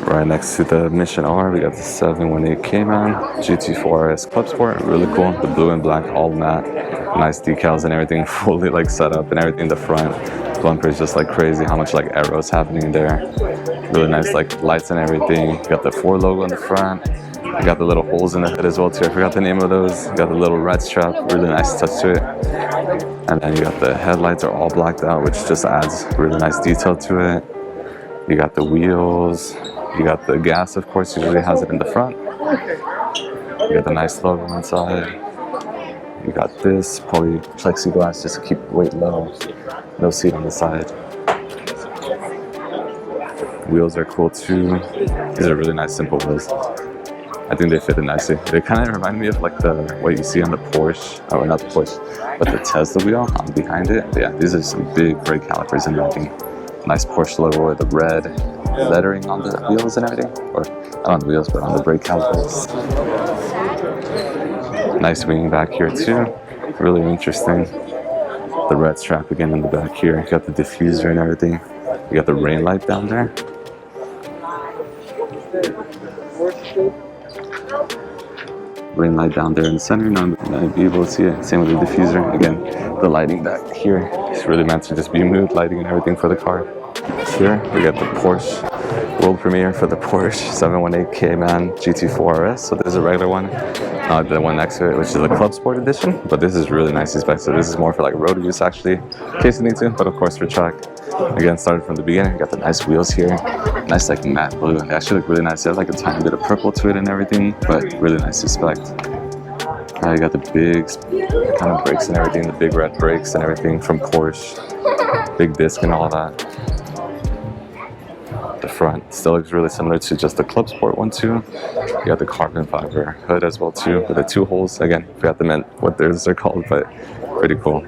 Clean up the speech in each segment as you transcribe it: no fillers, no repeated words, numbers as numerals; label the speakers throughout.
Speaker 1: Right next to the Mission R, we got the 718 Cayman GT4 RS Clubsport. Really cool. The blue and black, all matte. Nice decals and everything, fully like set up and everything. The front bumper is just like crazy. How much like arrows happening there. Really nice like lights and everything. You got the Ford logo on the front. You got the little holes in the hood as well too. I forgot the name of those. You got the little red strap. Really nice touch to it. And then you got the headlights are all blacked out, which just adds really nice detail to it. You got the wheels. You got the gas, of course, usually has it in the front. You got the nice logo inside. You got this poly plexiglass just to keep weight low. No seat on the side. Wheels are cool too. These are really nice, simple wheels. I think they fit in nicely. They kind of remind me of like the what you see on the Porsche, or not the Porsche, but the Tesla wheel on behind it. But yeah, these are some big brake calipers and everything. Nice Porsche logo with the red lettering on the wheels and everything, or not on the wheels but on the brake calipers. Nice wing back here too, really interesting. The red strap again in the back here. You got the diffuser and everything. You got the rain light down there. Rain light down there in the center. Now I'd be able to see it. Same with the diffuser. Again, the lighting back here is really meant to just be mood lighting and everything for the car. Here we got the Porsche world premiere for the Porsche 718 Cayman GT4 RS. So there's a regular one, the one next to it, which is the Clubsport edition. But this is really nicely spec. So this is more for like road use actually, in case you need to. But of course for track. Again, started from the beginning. Got the nice wheels here, nice like matte blue. They actually look really nice. They have like a tiny bit of purple to it and everything, but really nicely spec'd. You got the big kind of brakes and everything, the big red brakes and everything from Porsche, big disc and all that. The front still looks really similar to just the Clubsport one too. You got the carbon fiber hood as well too, with the two holes. Again, forgot the what they're called, but pretty cool.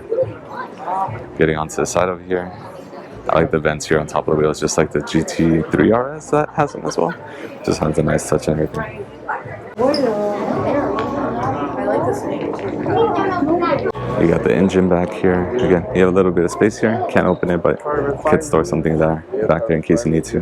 Speaker 1: Getting onto the side over here. I like the vents here on top of the wheels, just like the GT3 RS that has them as well. Just has a nice touch and everything. You got the engine back here. Again, you have a little bit of space here. Can't open it, but you could store something there back there in case you need to.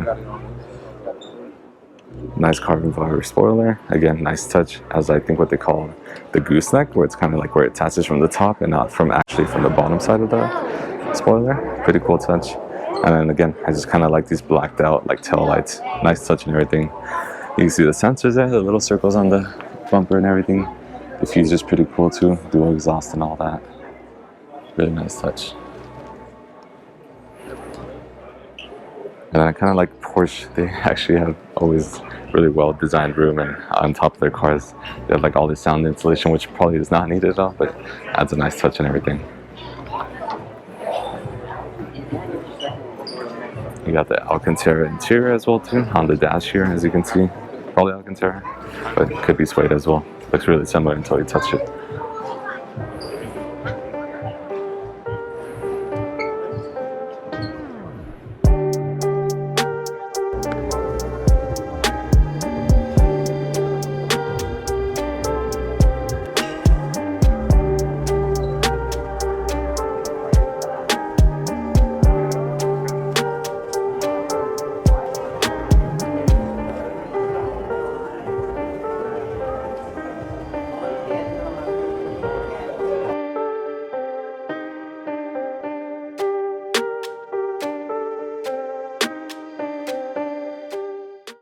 Speaker 1: Nice carbon fiber spoiler. Again, nice touch, as I think what they call the gooseneck, where it's kind of like where it attaches from the top and not from actually from the bottom side of the spoiler. Pretty cool touch. And then again, I just kind of like these blacked out like tail lights. Nice touch and everything. You can see the sensors there, the little circles on the bumper and everything. The diffuser's pretty cool too, dual exhaust and all that. Really nice touch. And I kind of like Porsche. They actually have always really well designed room, and on top of their cars, they have like all this sound insulation, which probably is not needed at all, but adds a nice touch and everything. You got the Alcantara Interior as well too, on the dash here, as you can see. Probably Alcantara, but it could be suede as well. Looks really similar until you touch it.